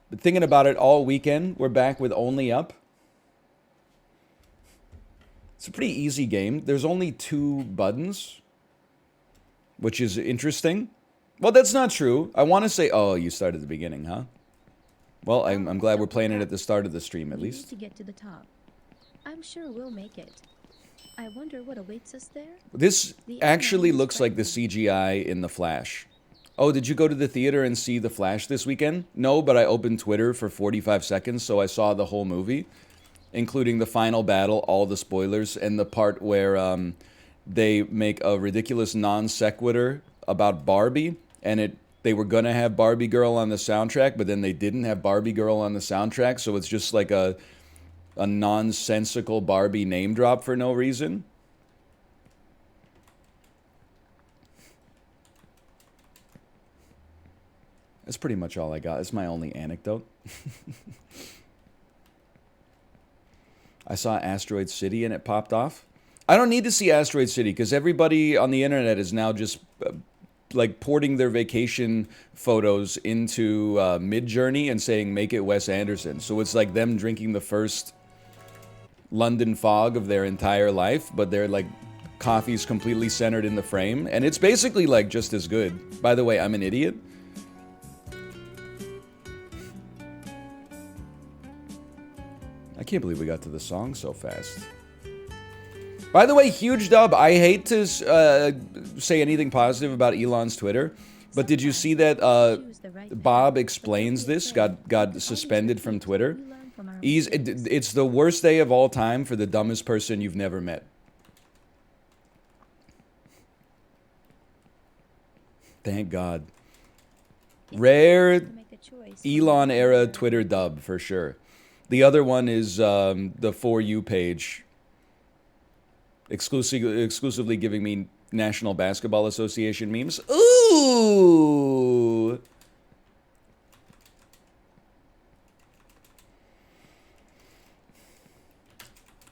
But thinking about it all weekend, we're back with Only Up. It's a pretty easy game. There's only 2 buttons, which is interesting. Well, that's not true. I want to say, oh, you start at the beginning, huh? Well, I'm glad we're playing it at the start of the stream, at We need least. to get to the top. I'm sure we'll make it. I wonder what awaits us there? This The actually unknown is looks like the frightening. CGI in The Flash. Oh, did you go to the theater and see The Flash this weekend? No, but I opened Twitter for 45 seconds, so I saw the whole movie, including the final battle, all the spoilers, and the part where they make a ridiculous non sequitur about Barbie, and they were gonna have Barbie Girl on the soundtrack, but then they didn't have Barbie Girl on the soundtrack, so it's just like a nonsensical Barbie name drop for no reason. That's pretty much all I got. It's my only anecdote. I saw Asteroid City and it popped off. I don't need to see Asteroid City because everybody on the internet is now just like porting their vacation photos into Midjourney and saying make it Wes Anderson. So it's like them drinking the first London fog of their entire life, but they're like coffee's completely centered in the frame, and it's basically like just as good. By the way, I'm an idiot. I can't believe we got to the song so fast. By the way, huge dub. I hate to say anything positive about Elon's Twitter, but did you see that Bob Explains This got suspended from Twitter? It's the worst day of all time for the dumbest person you've never met. Thank God. Rare Elon era Twitter dub for sure. The other one is the For You page, exclusively giving me National Basketball Association memes. Ooh!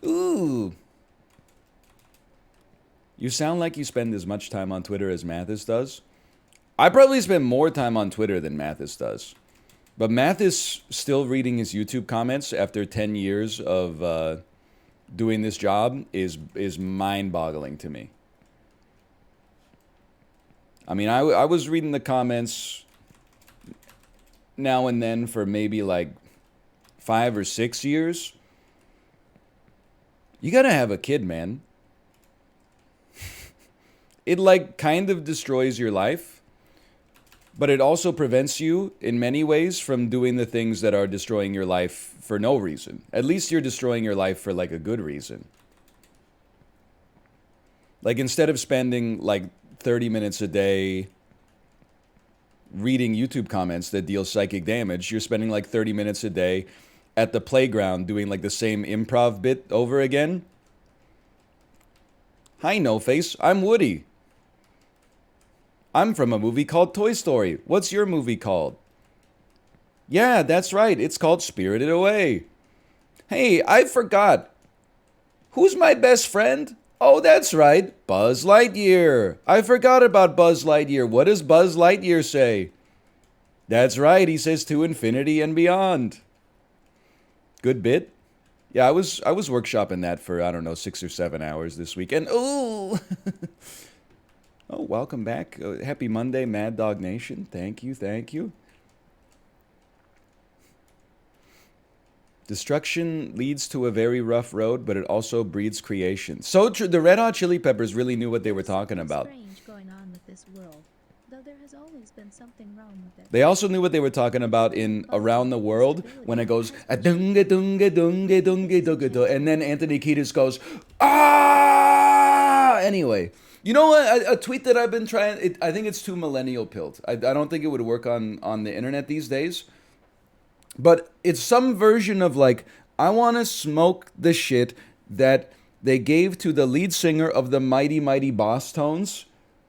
Ooh! You sound like you spend as much time on Twitter as Mathis does. I probably spend more time on Twitter than Mathis does. But Mathis still reading his YouTube comments after 10 years of doing this job is mind-boggling to me. I mean, I was reading the comments now and then for maybe like 5 or 6 years. You gotta have a kid, man. It like kind of destroys your life, but it also prevents you in many ways from doing the things that are destroying your life for no reason. At least you're destroying your life for like a good reason. Like instead of spending like 30 minutes a day reading YouTube comments that deal psychic damage, you're spending like 30 minutes a day at the playground doing like the same improv bit over again. Hi, No Face. I'm Woody. I'm from a movie called Toy Story. What's your movie called? Yeah, that's right. It's called Spirited Away. Hey, I forgot. Who's my best friend? Oh, that's right. Buzz Lightyear. I forgot about Buzz Lightyear. What does Buzz Lightyear say? That's right. He says to infinity and beyond. Good bit. Yeah, I was workshopping that for, I don't know, 6 or 7 hours this week. And ooh. Oh, welcome back. Happy Monday, Mad Dog Nation. Thank you, thank you. Destruction leads to a very rough road, but it also breeds creation. So true. The Red Hot Chili Peppers really knew what they were talking about. Strange going on with this world, though there has always been something wrong with it. They also knew what they were talking about in Around the World when it goes "Adunga dunga dunga dunga dunga dunga," and then Anthony Kiedis goes ah. Anyway, you know what? A tweet that I've been trying. I think it's too millennial pilled. I don't think it would work on the internet these days. But it's some version of like, I want to smoke the shit that they gave to the lead singer of the Mighty Mighty Boss Tones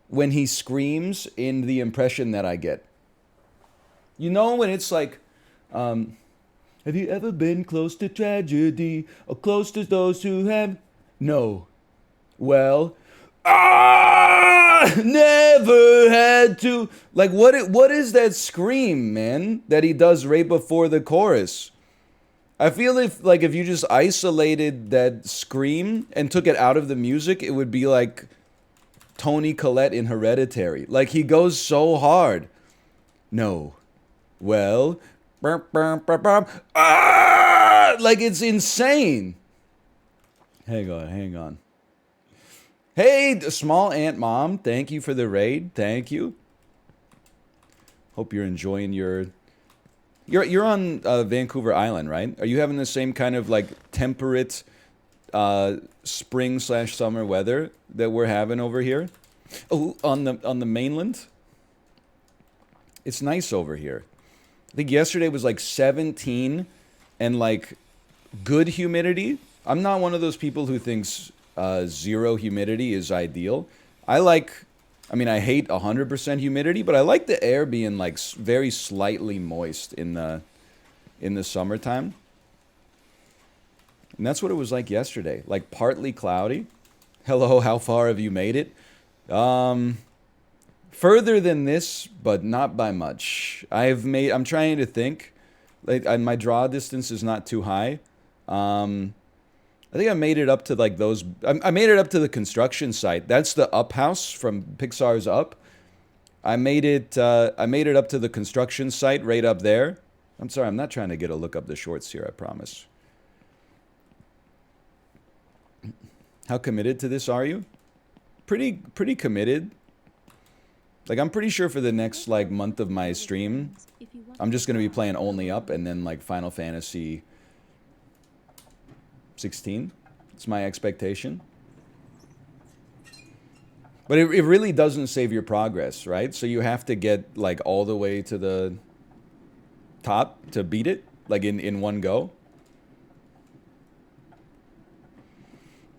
when he screams in the impression that I get. You know when it's like, have you ever been close to tragedy or close to those who have? No. Well, Ah, never had to. Like, what is that scream, man, that he does right before the chorus? I feel if you just isolated that scream and took it out of the music, it would be like Tony Collette in Hereditary. Like, he goes so hard. No. Well, ah, like it's insane. Hang on, hang on. Hey, small ant mom, thank you for the raid. Thank you. Hope you're enjoying your. You're on Vancouver Island, right? Are you having the same kind of like temperate spring/summer weather that we're having over here? Oh, on the mainland. It's nice over here. I think yesterday was like 17 and like good humidity. I'm not one of those people who thinks zero humidity is ideal. I mean, I hate 100% humidity, but I like the air being like very slightly moist in the summertime. And that's what it was like yesterday. Like partly cloudy. Hello, how far have you made it? Further than this, but not by much. I'm trying to think. Like my draw distance is not too high. I think I made it up to like those. I made it up to the construction site. That's the Up House from Pixar's Up. I made it. I made it up to the construction site right up there. I'm sorry. I'm not trying to get a look up the shorts here. I promise. How committed to this are you? Pretty committed. Like, I'm pretty sure for the next, like, month of my stream, I'm just going to be playing only Up and then, like, Final Fantasy 16. It's my expectation. But it really doesn't save your progress, right? So you have to get, like, all the way to the top to beat it, like, in one go.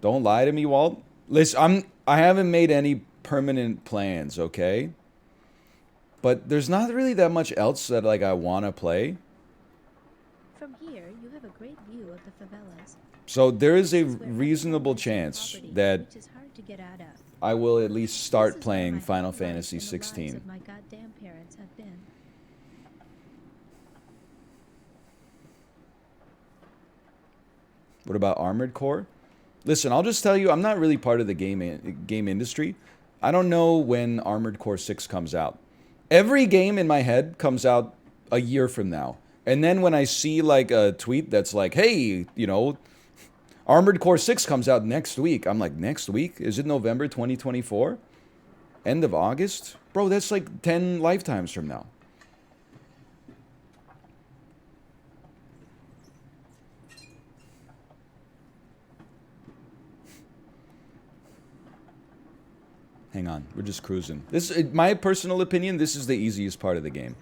Don't lie to me, Walt. Listen, I haven't made any permanent plans, okay? But there's not really that much else that like I want to play. From here, you have a great view of the favelas. So there is a reasonable chance that which is hard to get out of. I will at least start This is playing where my Final whole life Fantasy and the lives 16. of my goddamn parents have been. What about Armored Core? Listen, I'll just tell you, I'm not really part of the game industry. I don't know when Armored Core 6 comes out. Every game in my head comes out a year from now. And then when I see like a tweet that's like, hey, you know, Armored Core 6 comes out next week. I'm like, next week? Is it November 2024? End of August? Bro, that's like 10 lifetimes from now. Hang on, we're just cruising. This is my personal opinion, this is the easiest part of the game.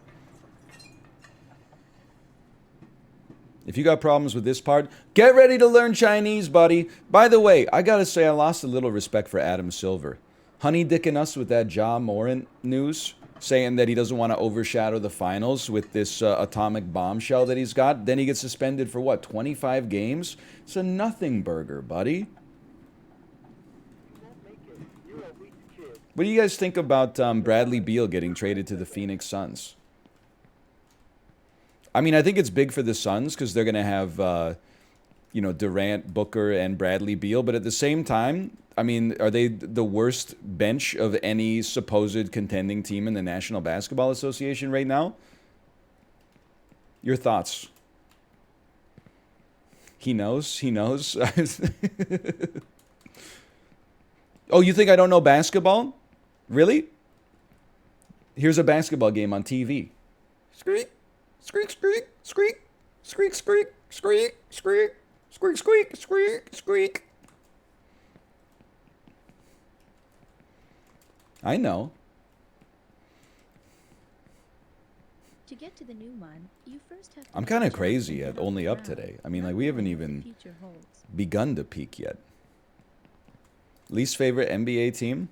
If you got problems with this part, get ready to learn Chinese, buddy. By the way, I gotta say I lost a little respect for Adam Silver. Honey dicking us with that Ja Morant news, saying that he doesn't want to overshadow the finals with this atomic bombshell that he's got. Then he gets suspended for what, 25 games? It's a nothing burger, buddy. What do you guys think about Bradley Beal getting traded to the Phoenix Suns? I mean, I think it's big for the Suns because they're going to have, you know, Durant, Booker, and Bradley Beal. But at the same time, I mean, are they the worst bench of any supposed contending team in the National Basketball Association right now? Your thoughts? He knows. He knows. Oh, you think I don't know basketball? Really? Here's a basketball game on TV. Squeak, squeak, squeak, squeak, squeak, squeak, squeak, squeak, squeak, squeak, squeak, squeak. I know. To get to the new one, you first have to I'm kind of jump crazy and at get off only the up ground, today. I mean, not like, we haven't knowing what the even future holds. begun to peak yet. Least favorite NBA team?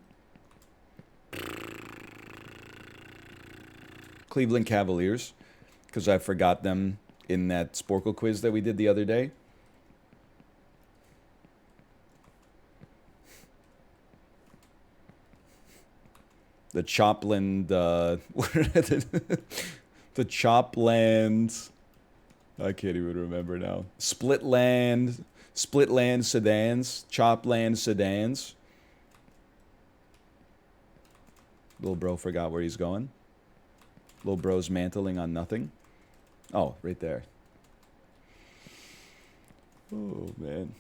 Cleveland Cavaliers, because I forgot them in that Sporkle quiz that we did the other day. The Chopland, what are the Chopland, I can't even remember now. Split land sedans, Chopland sedans. Little bro forgot where he's going. Little bro's mantling on nothing. Oh, right there. Oh, man.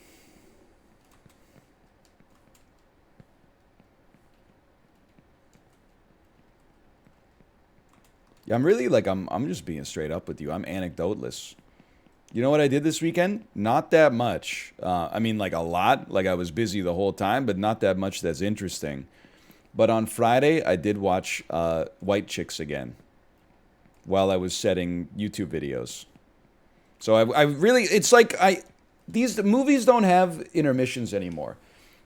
Yeah, I'm really like, I'm just being straight up with you. I'm anecdoteless. You know what I did this weekend? Not that much. I mean, like a lot. Like I was busy the whole time, but not that much that's interesting. But on Friday, I did watch White Chicks again while I was setting YouTube videos. So I really, it's like these movies don't have intermissions anymore,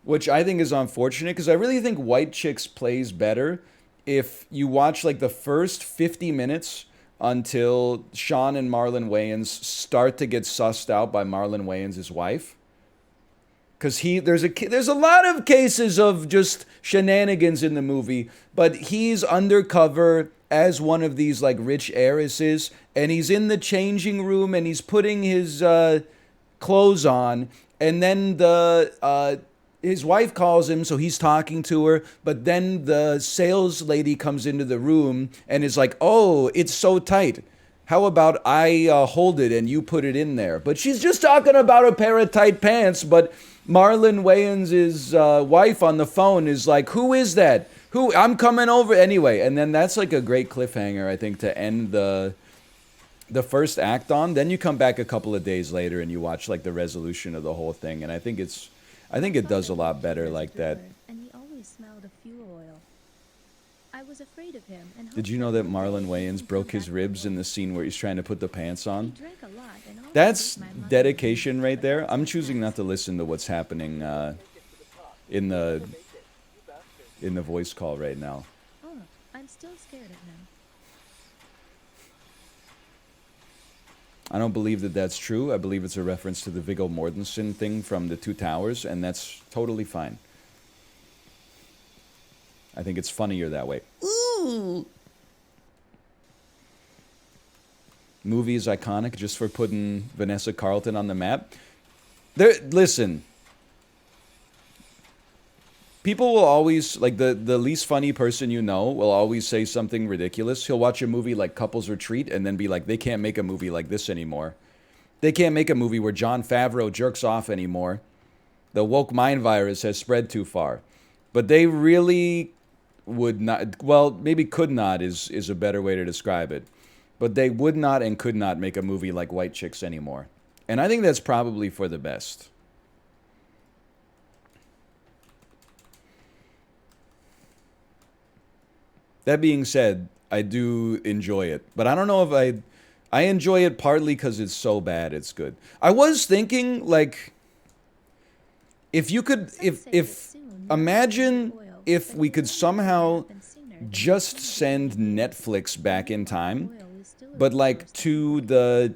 which I think is unfortunate because I really think White Chicks plays better if you watch like the first 50 minutes until Sean and Marlon Wayans start to get sussed out by Marlon Wayans' wife. Because there's a lot of cases of just shenanigans in the movie, but he's undercover as one of these like rich heiresses, and he's in the changing room and he's putting his clothes on, and then the his wife calls him, so he's talking to her, but then the sales lady comes into the room and is like, "Oh, it's so tight. How about I hold it and you put it in there?" But she's just talking about a pair of tight pants, but Marlon Wayans' wife on the phone is like, "Who is that? Who? I'm coming over." Anyway, and then that's like a great cliffhanger, I think, to end the first act on. Then you come back a couple of days later and you watch like the resolution of the whole thing, and I think it does a lot better like that. And he always smelled of fuel oil. I was afraid of him and Did you know that Marlon Wayans broke his ribs in the scene where he's trying to put the pants on? He drank a lot and always That's ate my mother. dedication right there. I'm choosing not to listen to what's happening in the voice call right now. Oh, I'm still scared of him. I don't believe that that's true. I believe it's a reference to the Viggo Mortensen thing from The Two Towers, and that's totally fine. I think it's funnier that way. Ooh. Movie is iconic just for putting Vanessa Carlton on the map. Listen. People will always, like the least funny person you know will always say something ridiculous. He'll watch a movie like Couples Retreat and then be like, they can't make a movie like this anymore. They can't make a movie where Jon Favreau jerks off anymore. The woke mind virus has spread too far. But they really would not, well, maybe could not is a better way to describe it. But they would not and could not make a movie like White Chicks anymore. And I think that's probably for the best. That being said, I do enjoy it. But I don't know if I enjoy it partly because it's so bad it's good. I was thinking, like, if you could, if imagine if we could somehow just send Netflix back in time, but like to the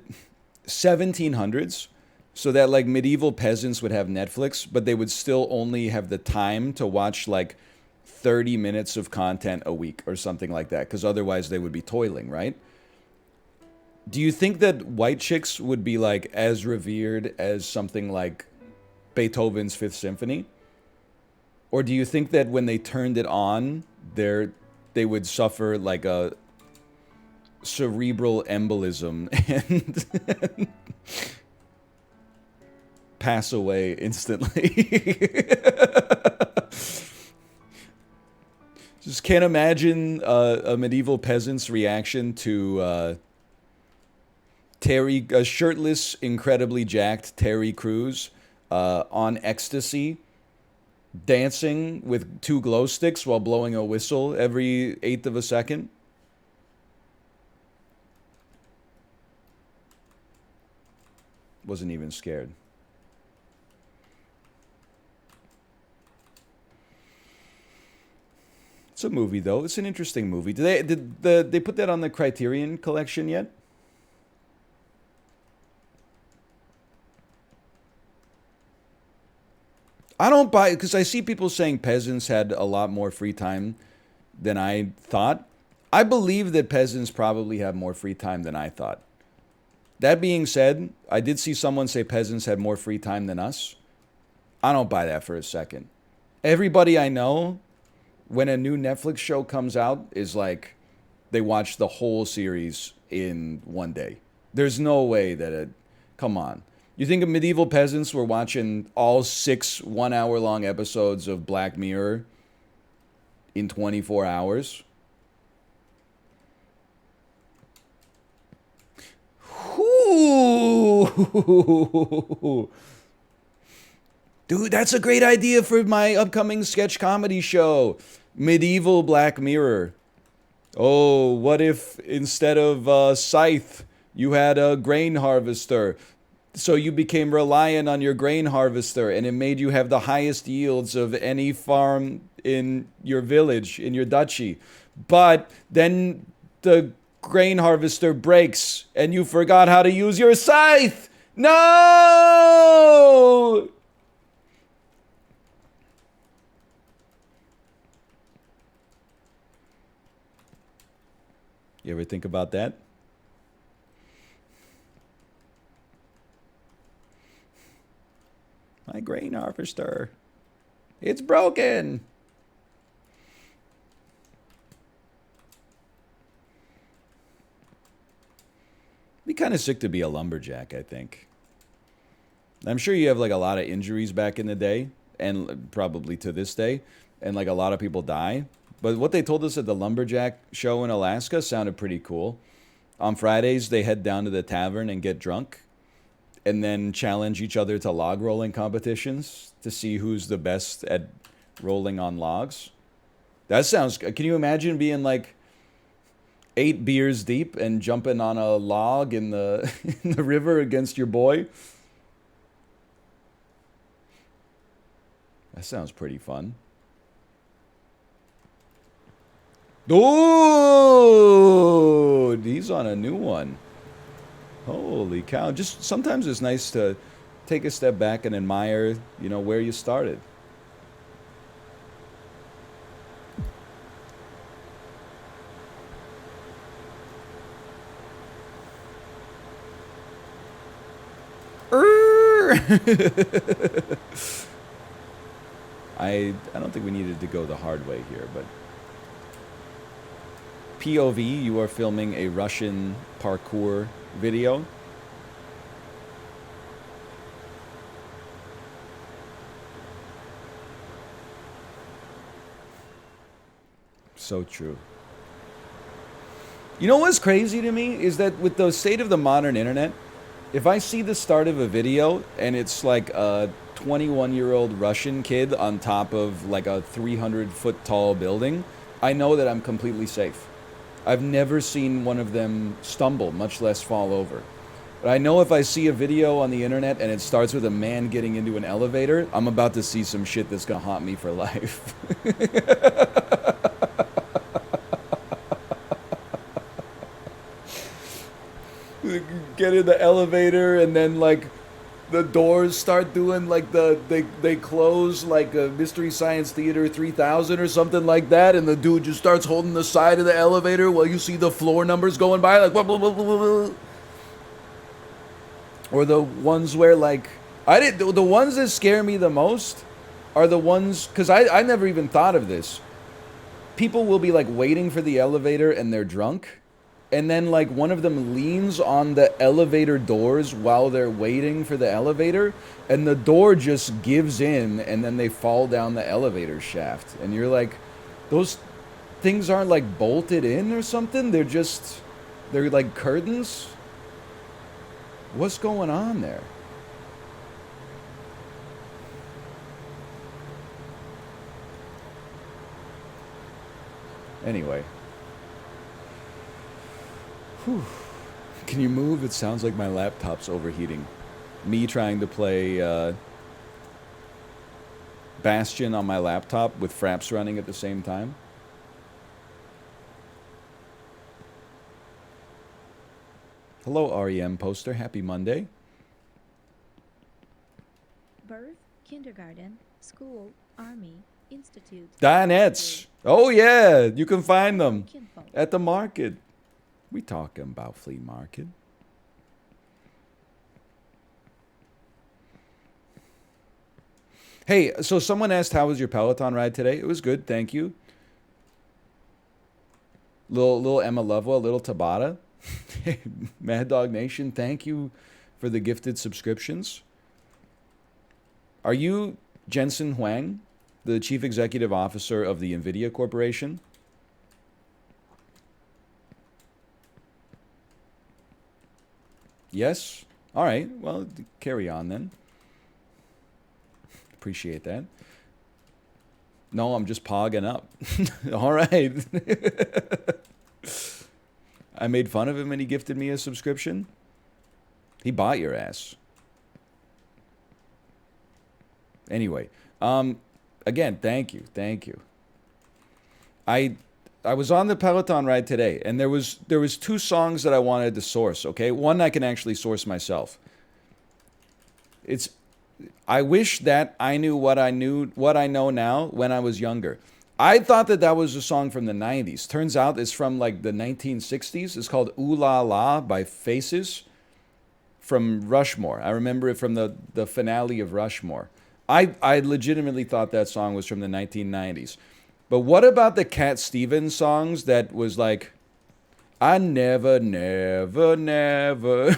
1700s, so that like medieval peasants would have Netflix, but they would still only have the time to watch like 30 minutes of content a week or something like that, because otherwise they would be toiling, right? Do you think that White Chicks would be like as revered as something like Beethoven's Fifth Symphony? Or do you think that when they turned it on, they would suffer like a cerebral embolism and pass away instantly? Just can't imagine a medieval peasant's reaction to a shirtless, incredibly jacked Terry Crews on ecstasy, dancing with two glow sticks while blowing a whistle every 1/8 of a second. Wasn't even scared. It's a movie, though. It's an interesting movie. Did they put that on the Criterion Collection yet? I don't buy it because I see people saying peasants had a lot more free time than I thought. I believe that peasants probably have more free time than I thought. That being said, I did see someone say peasants had more free time than us. I don't buy that for a second. Everybody I know, when a new Netflix show comes out, is like they watch the whole series in one day. There's no way that it. Come on. You think of medieval peasants were watching all 6 1 hour long episodes of Black Mirror in 24 hours? Ooh. Dude, that's a great idea for my upcoming sketch comedy show. Medieval Black Mirror. Oh, what if instead of scythe, you had a grain harvester? So you became reliant on your grain harvester, and it made you have the highest yields of any farm in your village, in your duchy. But then the grain harvester breaks, and you forgot how to use your scythe. No! You ever think about that? My grain harvester. It's broken. Be kind of sick to be a lumberjack, I think. I'm sure you have like a lot of injuries back in the day, and probably to this day, and like a lot of people die. But what they told us at the Lumberjack Show in Alaska sounded pretty cool. On Fridays, they head down to the tavern and get drunk, and then challenge each other to log rolling competitions to see who's the best at rolling on logs. That sounds. Can you imagine being like 8 beers deep and jumping on a log in the in the river against your boy? That sounds pretty fun. Oh, he's on a new one. Holy cow. Just sometimes it's nice to take a step back and admire, where you started. I don't think we needed to go the hard way here, but POV, you are filming a Russian parkour video. So true. You know what's crazy to me is that with the state of the modern internet, if I see the start of a video and it's like a 21-year-old Russian kid on top of like a 300-foot tall building, I know that I'm completely safe. I've never seen one of them stumble, much less fall over. But I know if I see a video on the internet and it starts with a man getting into an elevator, I'm about to see some shit that's gonna haunt me for life. Get in the elevator and then like the doors start doing like they close like a Mystery Science Theater 3000 or something like that, and the dude just starts holding the side of the elevator while you see the floor numbers going by like blah, blah, blah, blah, blah. Or the ones where like the ones that scare me the most are the ones, because I never even thought of this. People will be like waiting for the elevator and they're drunk, and then like one of them leans on the elevator doors while they're waiting for the elevator, and the door just gives in and then they fall down the elevator shaft, and you're like, those things aren't like bolted in or something, they're like curtains. What's going on there? Anyway. Whew. Can you move? It sounds like my laptop's overheating. Me trying to play Bastion on my laptop with Fraps running at the same time. Hello, REM poster. Happy Monday. Birth, kindergarten, school, army, Institute. Dianettes. Oh, yeah. You can find them Kinfolk. at the market. We talking about flea market. Hey, so someone asked, how was your Peloton ride today? It was good, thank you. Little Emma Lovewell, little Tabata. Mad Dog Nation, thank you for the gifted subscriptions. Are you Jensen Huang, the Chief Executive Officer of the NVIDIA Corporation? Yes? All right, well, carry on then. Appreciate that. No, I'm just pogging up. All right. I made fun of him and he gifted me a subscription. He bought your ass. Anyway, again, thank you. I was on the Peloton ride today, and there was two songs that I wanted to source, okay? One I can actually source myself. I wish that I knew what I know now when I was younger. I thought that was a song from the 90s. Turns out it's from like the 1960s. It's called Ooh La La by Faces from Rushmore. I remember it from the finale of Rushmore. I legitimately thought that song was from the 1990s. But what about the Cat Stevens songs that was like, I never, never, never,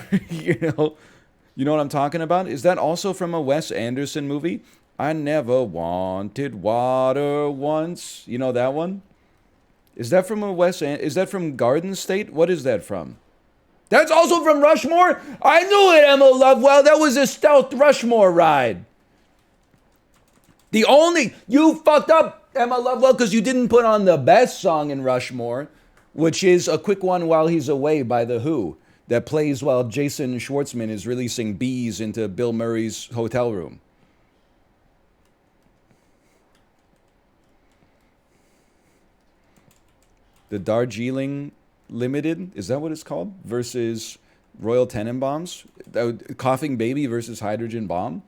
You know what I'm talking about? Is that also from a Wes Anderson movie? I never wanted water once. You know that one? Is that from is that from Garden State? What is that from? That's also from Rushmore? I knew it, Emma Lovewell. That was a stealth Rushmore ride. You fucked up, Emma Lovewell, because you didn't put on the best song in Rushmore, which is A Quick One While He's Away by The Who, that plays while Jason Schwartzman is releasing bees into Bill Murray's hotel room. The Darjeeling Limited, is that what it's called? Versus Royal Tenenbaums? Coughing Baby versus Hydrogen Bomb?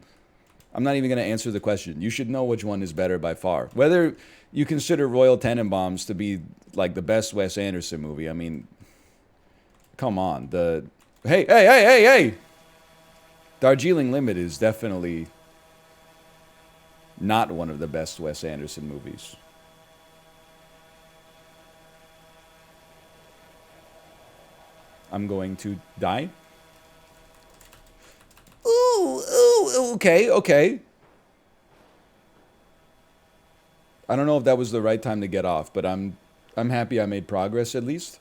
I'm not even going to answer the question. You should know which one is better by far. Whether you consider Royal Tenenbaums to be like the best Wes Anderson movie, I mean, come on. Hey! Darjeeling Limited is definitely not one of the best Wes Anderson movies. I'm going to die. Ooh, okay. I don't know if that was the right time to get off, but I'm happy I made progress at least.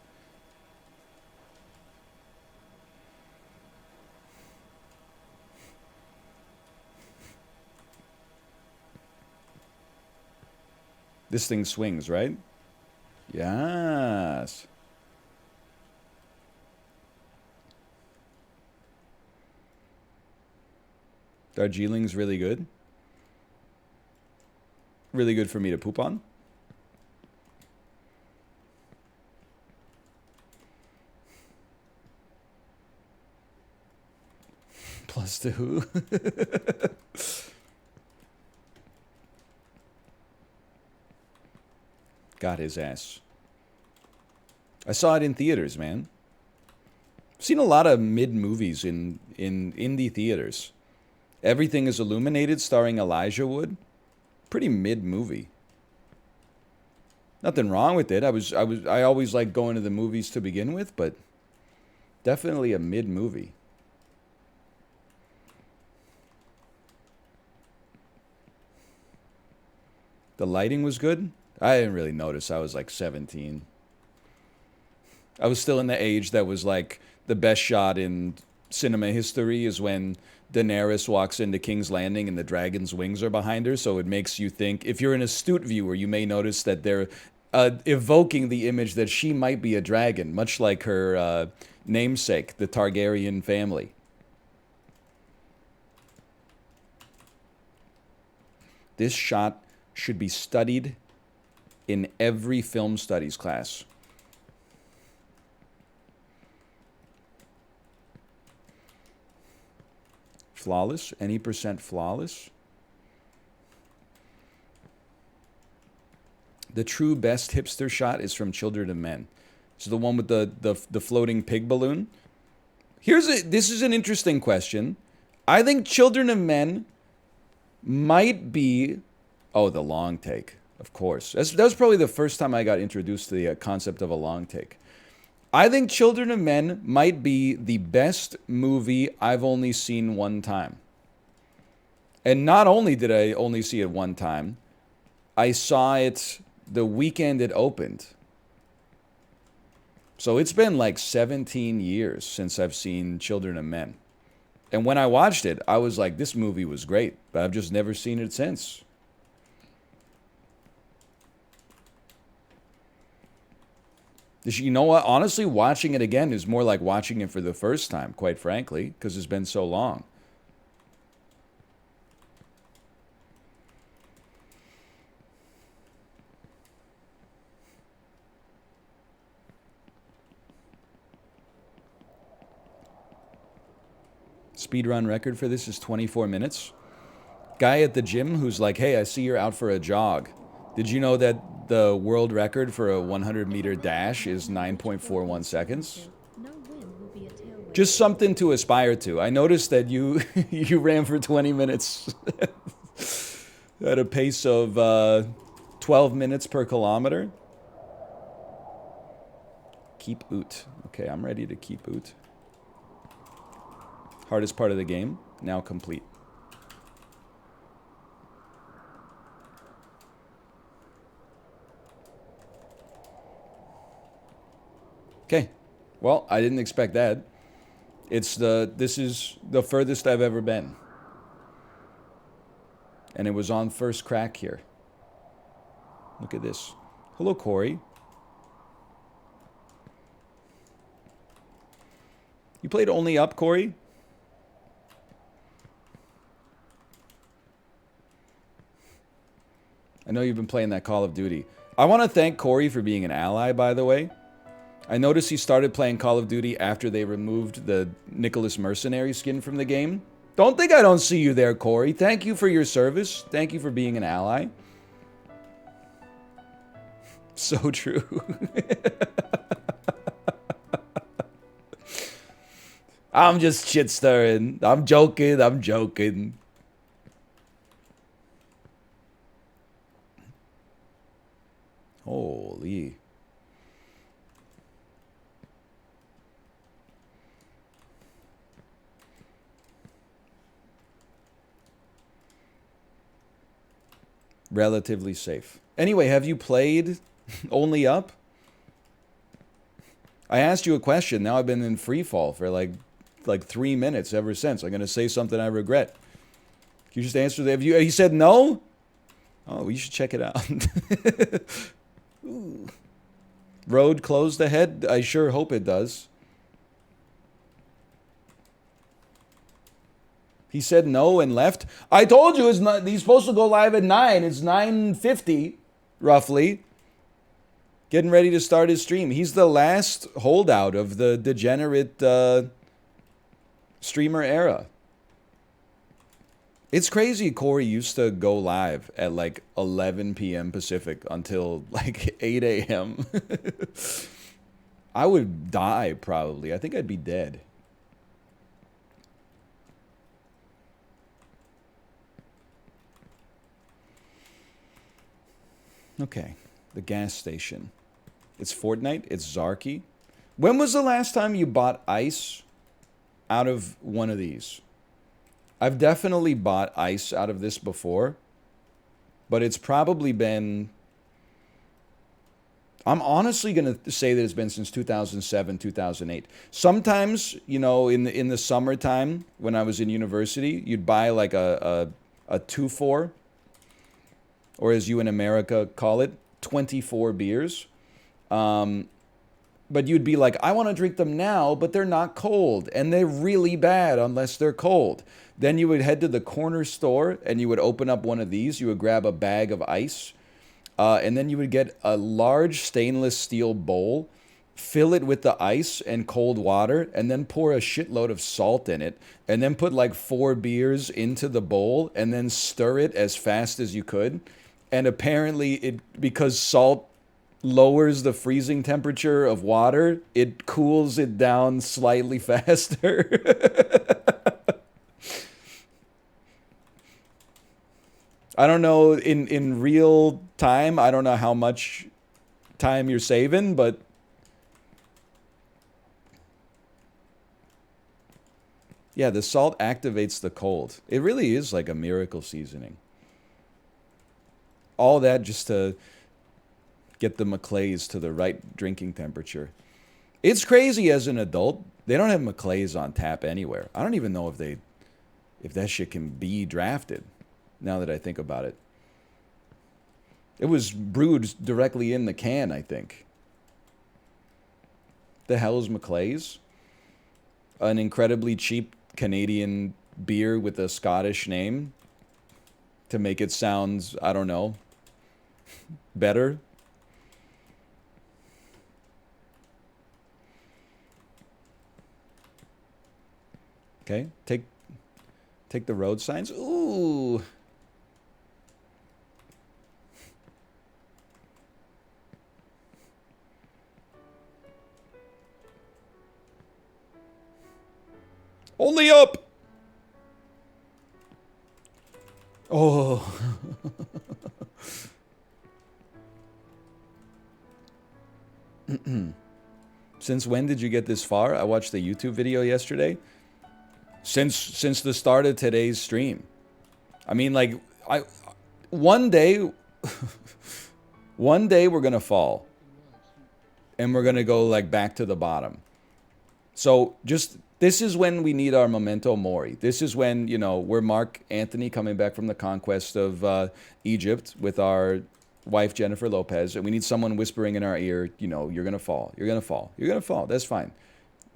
This thing swings, right? Yes. Darjeeling's really good. Really good for me to poop on. Plus two. Got his ass. I saw it in theaters, man. I've seen a lot of mid movies in indie theaters. Everything is Illuminated, starring Elijah Wood. Pretty mid movie. Nothing wrong with it. I always like going to the movies to begin with, but definitely a mid movie. The lighting was good. I didn't really notice. I was like 17. I was still in the age that was like the best shot in cinema history is when Daenerys walks into King's Landing and the dragon's wings are behind her. So it makes you think, if you're an astute viewer, you may notice that they're evoking the image that she might be a dragon, much like her namesake, the Targaryen family. This shot should be studied in every film studies class. Flawless? Any percent flawless? The true best hipster shot is from Children of Men. So the one with the floating pig balloon. This is an interesting question. I think Children of Men might be... Oh, the long take. Of course. That was probably the first time I got introduced to the concept of a long take. I think Children of Men might be the best movie I've only seen one time. And not only did I only see it one time, I saw it the weekend it opened. So it's been like 17 years since I've seen Children of Men. And when I watched it, I was like, this movie was great, but I've just never seen it since. You know what? Honestly, watching it again is more like watching it for the first time, quite frankly, because it's been so long. Speedrun record for this is 24 minutes. Guy at the gym who's like, hey, I see you're out for a jog. Did you know that the world record for a 100-meter dash is 9.41 seconds? Just something to aspire to. I noticed that you you ran for 20 minutes at a pace of 12 minutes per kilometer. Keep oot. Okay, I'm ready to keep oot. Hardest part of the game, now complete. Okay, well, I didn't expect that. This is the furthest I've ever been. And it was on first crack here. Look at this. Hello, Corey. You played Only Up, Corey? I know you've been playing that Call of Duty. I want to thank Corey for being an ally, by the way. I noticed he started playing Call of Duty after they removed the Nicholas Mercenary skin from the game. Don't think I don't see you there, Corey. Thank you for your service. Thank you for being an ally. So true. I'm just shit stirring. I'm joking. I'm joking. Holy. Relatively safe. Anyway, have you played Only Up? I asked you a question. Now I've been in Freefall for like 3 minutes ever since. I'm going to say something I regret. You just answered that. He said no? Oh, you should check it out. Ooh. Road closed ahead? I sure hope it does. He said no and left. I told you he's supposed to go live at 9. It's 9:50, roughly. Getting ready to start his stream. He's the last holdout of the degenerate streamer era. It's crazy Corey used to go live at like 11 p.m. Pacific until like 8 a.m. I would die probably. I think I'd be dead. Okay, the gas station. It's Fortnite. It's Zarky. When was the last time you bought ice out of one of these? I've definitely bought ice out of this before, but it's probably been... I'm honestly going to say that it's been since 2007, 2008. Sometimes, you know, in the summertime when I was in university, you'd buy like a 2-4, or as you in America call it, 24 beers. But you'd be like, I want to drink them now, but they're not cold. And they're really bad unless they're cold. Then you would head to the corner store and you would open up one of these. You would grab a bag of ice. And then you would get a large stainless steel bowl, fill it with the ice and cold water, and then pour a shitload of salt in it. And then put like 4 beers into the bowl and then stir it as fast as you could. And apparently because salt lowers the freezing temperature of water, it cools it down slightly faster. I don't know in real time, I don't know how much time you're saving, but yeah, the salt activates the cold. It really is like a miracle seasoning. All that just to get the Maclays to the right drinking temperature. It's crazy as an adult. They don't have Maclays on tap anywhere. I don't even know if that shit can be drafted, now that I think about it. It was brewed directly in the can, I think. The hell is Maclays? An incredibly cheap Canadian beer with a Scottish name to make it sound, I don't know, better. Okay, take the road signs. Ooh. Only up. Oh. Since when did you get this far? I watched the YouTube video yesterday. Since the start of today's stream. I mean, like, one day we're gonna fall. And we're gonna go like back to the bottom. So this is when we need our Memento Mori. This is when, we're Mark Antony coming back from the conquest of Egypt with our wife, Jennifer Lopez, and we need someone whispering in our ear, you're going to fall, you're going to fall, you're going to fall. That's fine.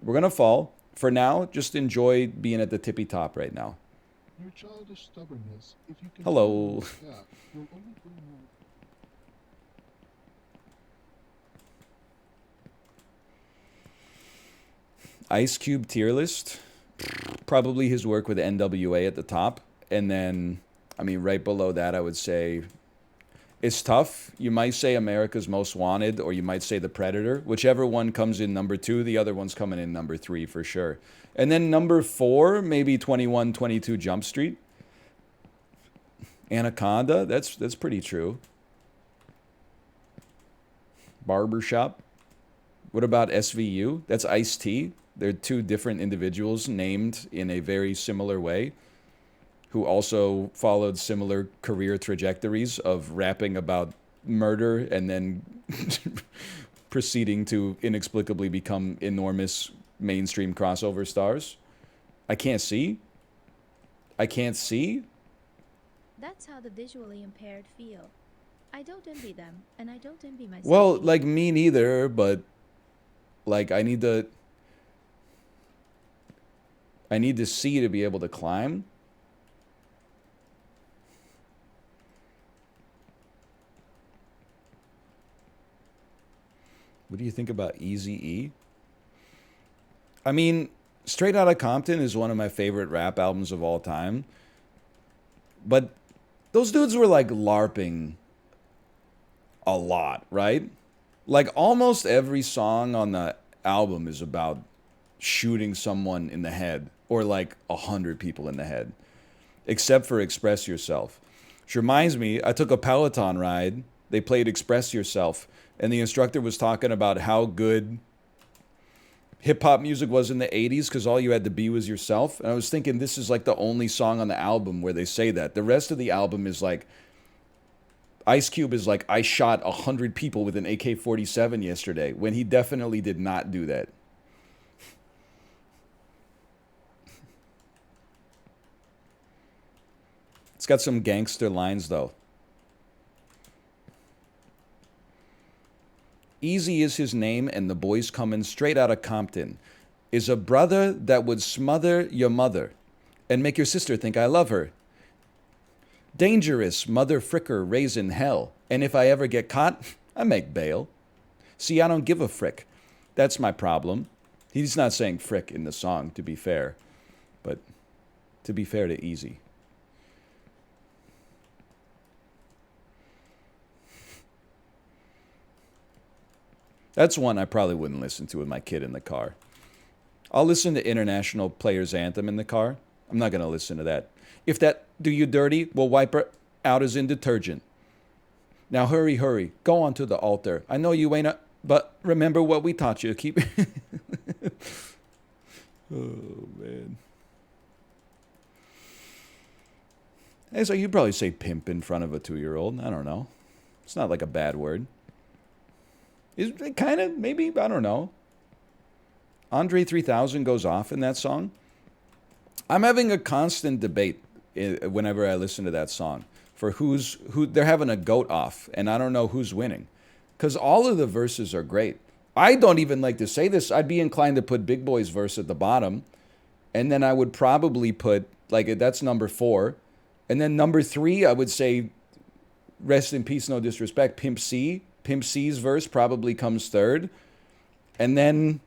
We're going to fall. For now, just enjoy being at the tippy top right now. Your childish stubbornness, if you can Hello. will only bring more. Ice Cube tier list. Probably his work with NWA at the top. And then, right below that, I would say it's tough. You might say America's Most Wanted, or you might say The Predator. Whichever one comes in number 2, the other one's coming in number 3 for sure. And then number 4, maybe 2122 Jump Street. Anaconda, that's pretty true. Barbershop. What about SVU? That's Ice-T. They're 2 different individuals named in a very similar way, who also followed similar career trajectories of rapping about murder and then proceeding to inexplicably become enormous mainstream crossover stars. I can't see. That's how the visually impaired feel. I don't envy them, and I don't envy myself. Well, like, me neither, but like I need to see to be able to climb. What do you think about Eazy-E? Straight Outta Compton is one of my favorite rap albums of all time. But those dudes were like LARPing a lot, right? Like almost every song on the album is about shooting someone in the head, or like 100 people in the head, except for Express Yourself. Which reminds me, I took a Peloton ride. They played Express Yourself, and the instructor was talking about how good hip-hop music was in the 80s because all you had to be was yourself. And I was thinking, this is like the only song on the album where they say that. The rest of the album is like, Ice Cube is like, I shot 100 people with an AK-47 yesterday, when he definitely did not do that. It's got some gangster lines, though. Easy is his name, and the boy's coming straight out of Compton. Is a brother that would smother your mother and make your sister think I love her. Dangerous mother fricker raising hell, and if I ever get caught, I make bail. See, I don't give a frick. That's my problem. He's not saying frick in the song, to be fair, but to be fair to Easy. That's one I probably wouldn't listen to with my kid in the car. I'll listen to International Players Anthem in the car. I'm not going to listen to that. If that do you dirty, we'll wipe her out as in detergent. Now hurry, hurry. Go on to the altar. I know you ain't a... But remember what we taught you. Keep... Oh, man. Hey, so you'd probably say pimp in front of a 2-year-old. I don't know. It's not like a bad word. Is it kind of? Maybe. I don't know. Andre 3000 goes off in that song. I'm having a constant debate whenever I listen to that song for who they're having a goat off, and I don't know who's winning. Because all of the verses are great. I don't even like to say this. I'd be inclined to put Big Boy's verse at the bottom, and then I would probably put, like, that's number 4. And then number 3, I would say, rest in peace, no disrespect, Pimp C. Pimp C's verse probably comes 3rd. And then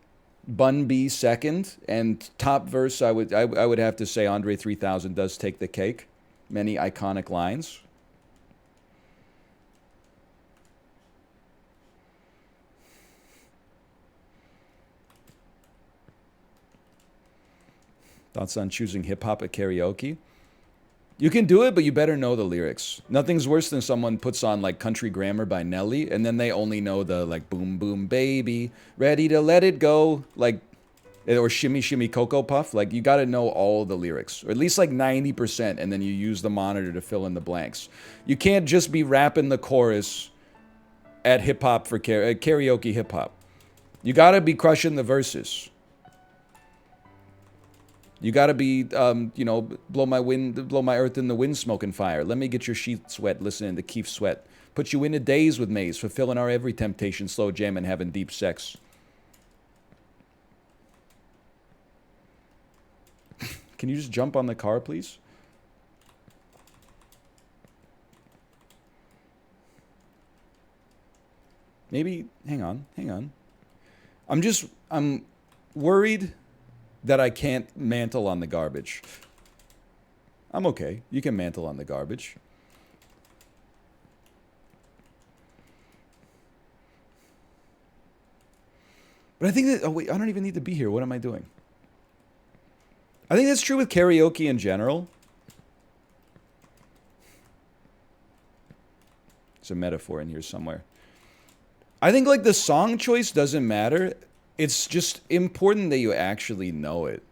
Bun B 2nd. And top verse, I would have to say Andre 3000 does take the cake. Many iconic lines. Thoughts on choosing hip-hop at karaoke? You can do it, but you better know the lyrics. Nothing's worse than someone puts on, like, Country Grammar by Nelly, and then they only know the, like, boom, boom, baby, ready to let it go, like, or shimmy, shimmy, Cocoa Puff. Like, you gotta know all the lyrics, or at least, like, 90%, and then you use the monitor to fill in the blanks. You can't just be rapping the chorus at hip-hop for karaoke hip-hop. You gotta be crushing the verses. You gotta be, blow my earth in the wind, smoking fire. Let me get your sheets wet, listening to Keith Sweat. Put you into days with Maze, fulfilling our every temptation, slow jam, and having deep sex. Can you just jump on the car, please? Maybe, hang on. I'm worried that I can't mantle on the garbage. I'm okay. You can mantle on the garbage. But I think that... Oh, wait. I don't even need to be here. What am I doing? I think that's true with karaoke in general. There's a metaphor in here somewhere. I think, like, the song choice doesn't matter. It's just important that you actually know it.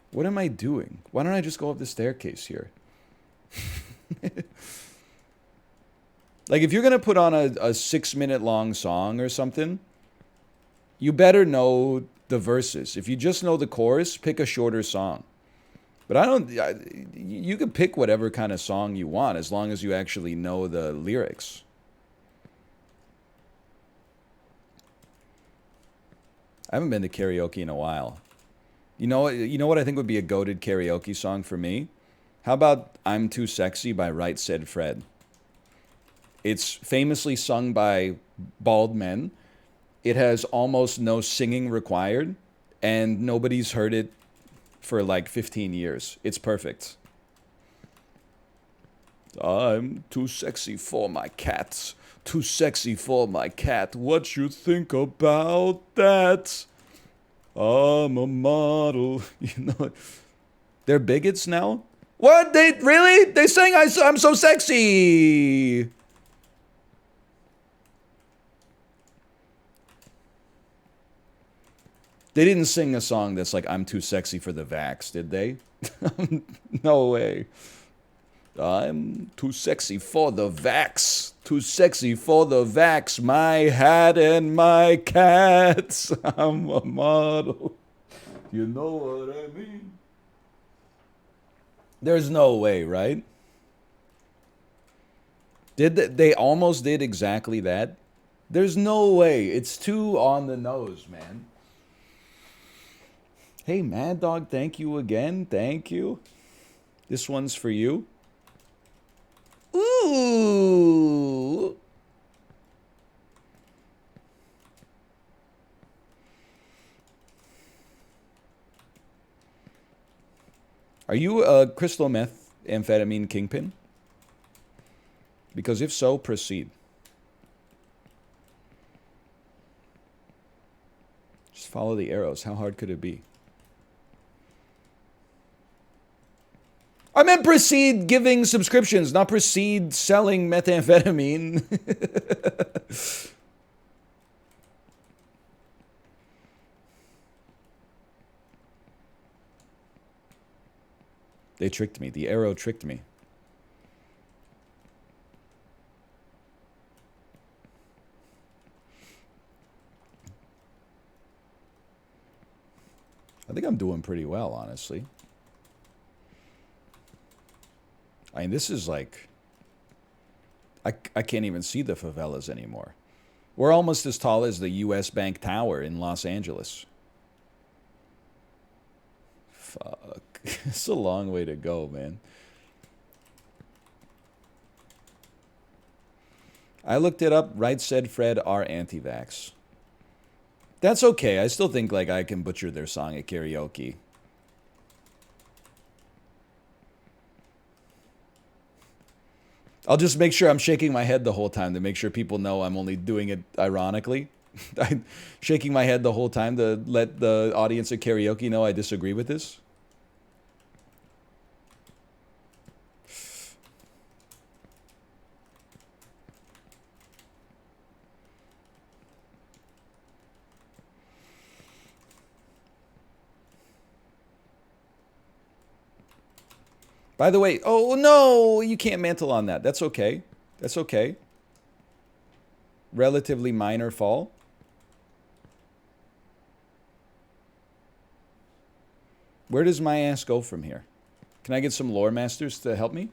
What am I doing? Why don't I just go up the staircase here? Like, if you're going to put on a 6-minute long song or something, you better know the verses. If you just know the chorus, pick a shorter song. But you can pick whatever kind of song you want as long as you actually know the lyrics. I haven't been to karaoke in a while. You know what I think would be a goated karaoke song for me? How about I'm Too Sexy by Right Said Fred? It's famously sung by bald men. It has almost no singing required, and nobody's heard it for like 15 years. It's perfect. I'm too sexy for my cats. Too sexy for my cat. What you think about that? I'm a model. You know, they're bigots now. What? They really? They sang I'm so sexy. They didn't sing a song that's like I'm too sexy for the vax, did they? No way. I'm too sexy for the vax. Too sexy for the vax. My hat and my cats. I'm a model. You know what I mean? There's no way, right? They almost did exactly that? There's no way. It's too on the nose, man. Hey, Mad Dog, thank you again. Thank you. This one's for you. Ooh. Are you a crystal meth amphetamine kingpin? Because if so, proceed. Just follow the arrows. How hard could it be? I meant proceed giving subscriptions, not proceed selling methamphetamine. They tricked me. The arrow tricked me. I think I'm doing pretty well, honestly. I mean, this is like... I can't even see the favelas anymore. We're almost as tall as the U.S. Bank Tower in Los Angeles. Fuck. It's a long way to go, man. I looked it up. Right said Fred are anti-vax. That's okay. I still think like I can butcher their song at karaoke. I'll just make sure I'm shaking my head the whole time to make sure people know I'm only doing it ironically. I'm shaking my head the whole time to let the audience at karaoke know I disagree with this. By the way, oh no, you can't mantle on that. That's okay. That's okay. Relatively minor fall. Where does my ass go from here? Can I get some lore masters to help me?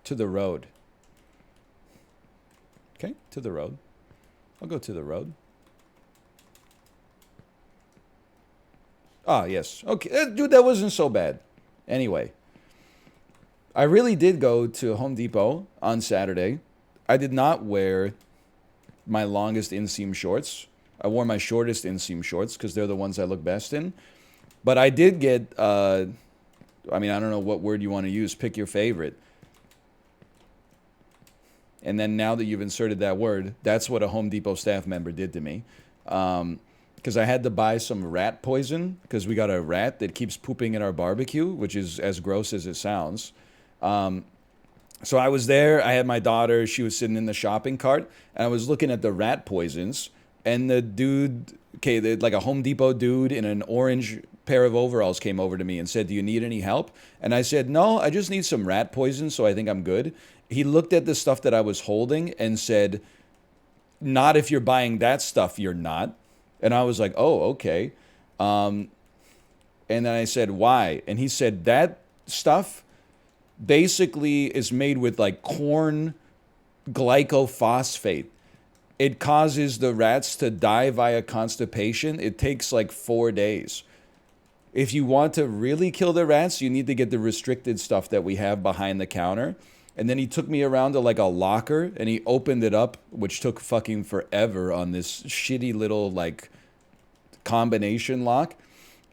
To the road. Okay, to the road. I'll go to the road. Ah, yes. Okay, dude, that wasn't so bad. Anyway, I really did go to Home Depot on Saturday. I did not wear my longest inseam shorts. I wore my shortest inseam shorts because they're the ones I look best in. But I did get, I mean, I don't know what word you want to use. Pick your favorite. And then now that you've inserted that word, that's what a Home Depot staff member did to me. Because I had to buy some rat poison because we got a rat that keeps pooping at our barbecue, which is as gross as it sounds. So I was there. I had my daughter. She was sitting in the shopping cart, and I was looking at the rat poisons. And the dude, like a Home Depot dude in an orange pair of overalls came over to me and said, "Do you need any help?" And I said, "No, I just need some rat poison, so I think I'm good." He looked at the stuff that I was holding and said, "Not if you're buying that stuff, you're not." And I was like, "Oh, okay." And then I said, "Why?" And he said, "That stuff basically is made with like corn glycophosphate. It causes the rats to die via constipation. It takes like 4 days. If you want to really kill the rats, you need to get the restricted stuff that we have behind the counter." And then he took me around to like a locker and he opened it up, which took fucking forever on this shitty little like combination lock.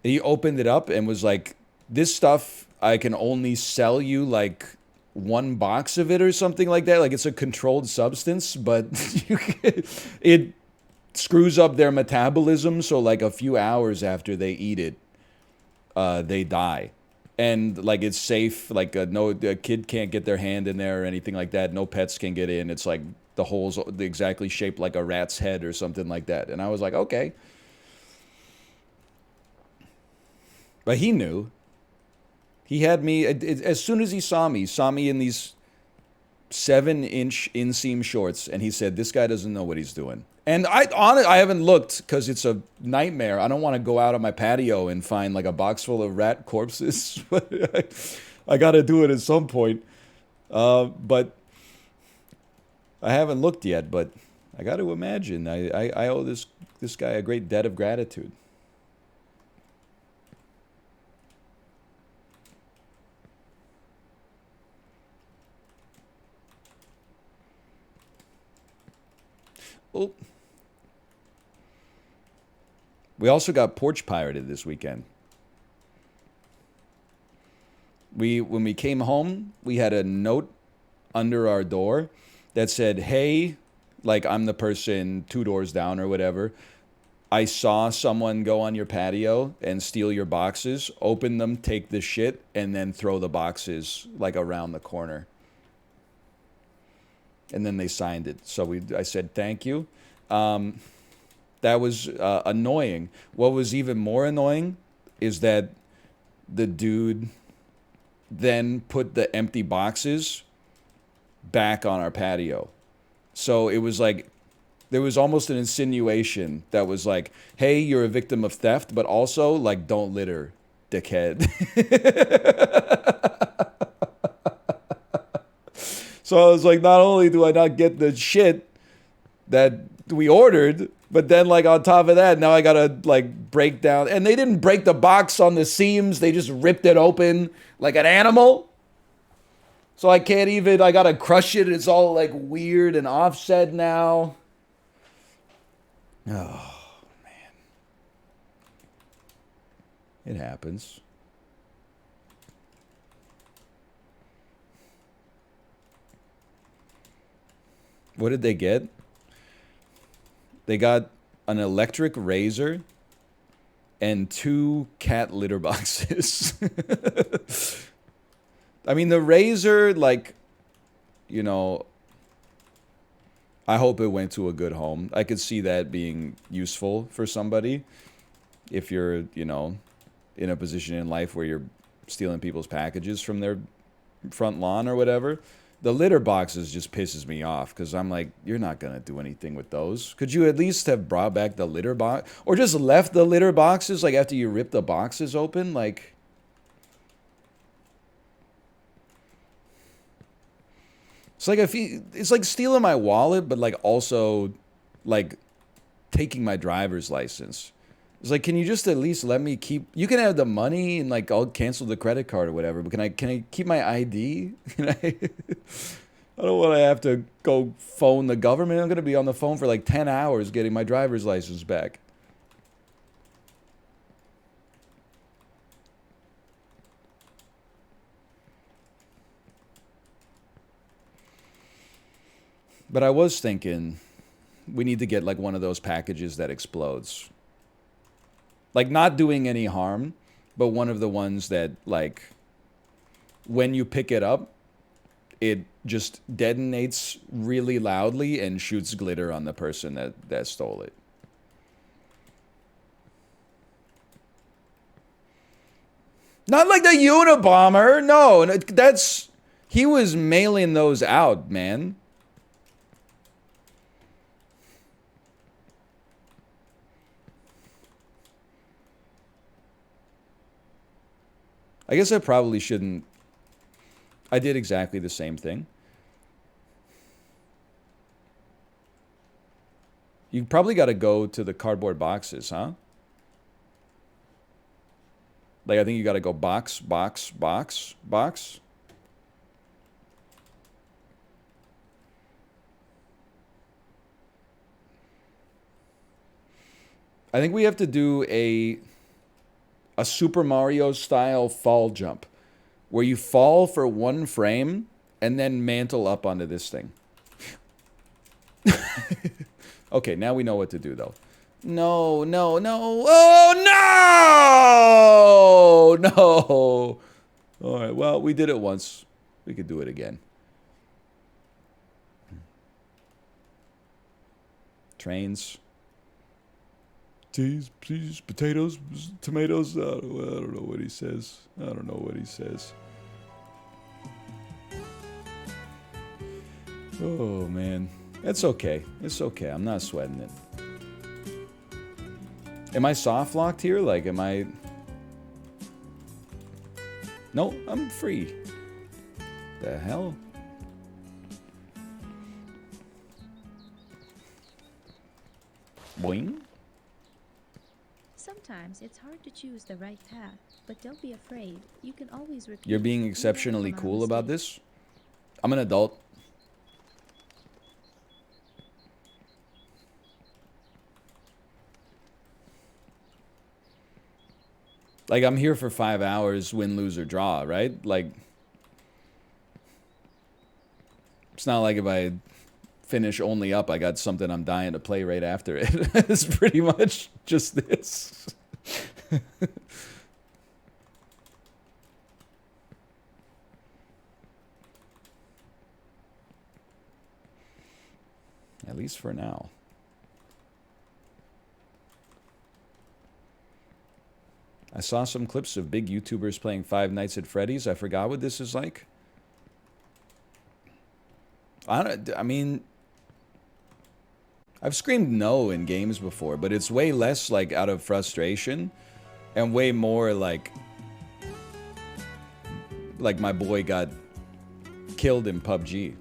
He opened it up and was like, "This stuff, I can only sell you like 1 box of it or something like that. Like it's a controlled substance, but it screws up their metabolism. So like a few hours after they eat it, they die. And like it's safe. Like a kid can't get their hand in there or anything like that. No pets can get in. It's like the hole's exactly shaped like a rat's head or something like that." And I was like, okay. But he knew. He had me, as soon as he saw me in these 7-inch inseam shorts, and he said, "This guy doesn't know what he's doing." And I haven't looked because it's a nightmare. I don't want to go out on my patio and find like a box full of rat corpses. I got to do it at some point. But I haven't looked yet, but I got to imagine. I owe this guy a great debt of gratitude. Oh. We also got Porch Pirated this weekend. When we came home, we had a note under our door that said, hey, like I'm the person 2 doors down or whatever. I saw someone go on your patio and steal your boxes, open them, take the shit, and then throw the boxes like around the corner. And then they signed it. So I said, thank you. That was annoying. What was even more annoying is that the dude then put the empty boxes back on our patio. So it was like, there was almost an insinuation that was like, hey, you're a victim of theft, but also, like, don't litter, dickhead. So I was like, not only do I not get the shit that we ordered, but then, like, on top of that, now I gotta, like, break down. And they didn't break the box on the seams. They just ripped it open like an animal. So I can't even, I gotta crush it. It's all, like, weird and offset now. Oh, man. It happens. What did they get? They got an electric razor and 2 cat litter boxes. I mean, the razor, like, you know, I hope it went to a good home. I could see that being useful for somebody if you're, you know, in a position in life where you're stealing people's packages from their front lawn or whatever. The litter boxes just pisses me off because I'm like, you're not going to do anything with those. Could you at least have brought back the litter box or just left the litter boxes like after you rip the boxes open? Like, it's like it's like stealing my wallet, but like also like taking my driver's license. It's like, can you just at least let me keep? You can have the money and like I'll cancel the credit card or whatever. But can I keep my ID? Can I? I don't want to have to go phone the government. I'm gonna be on the phone for like 10 hours getting my driver's license back. But I was thinking we need to get like one of those packages that explodes. Like not doing any harm, but one of the ones that like when you pick it up, it just detonates really loudly and shoots glitter on the person that stole it. Not like the Unabomber. No, that's he was mailing those out, man. I guess I probably shouldn't. I did exactly the same thing. You probably got to go to the cardboard boxes, huh? Like, I think you got to go box, box, box, box. I think we have to do a Super Mario style fall jump where you fall for 1 frame and then mantle up onto this thing. Okay, now we know what to do though. No, no, no. Oh, no! No! All right, well, we did it once. We could do it again. Trains. Cheese, potatoes, tomatoes. I don't know what he says. I don't know what he says. Oh, man. It's okay. It's okay. I'm not sweating it. Am I soft locked here? Like, am I... No, I'm free. The hell? Boing? Sometimes it's hard to choose the right path, but don't be afraid. You can always repeat. You're being exceptionally cool about this? I'm an adult. Like, I'm here for 5 hours, win, lose, or draw, right? Like, It's not like if I finish only up, I got something I'm dying to play right after it. It's pretty much just this. At least for now. I saw some clips of big YouTubers playing Five Nights at Freddy's. I forgot what this is like. I mean, I've screamed no in games before, but it's way less like out of frustration and way more like my boy got killed in PUBG.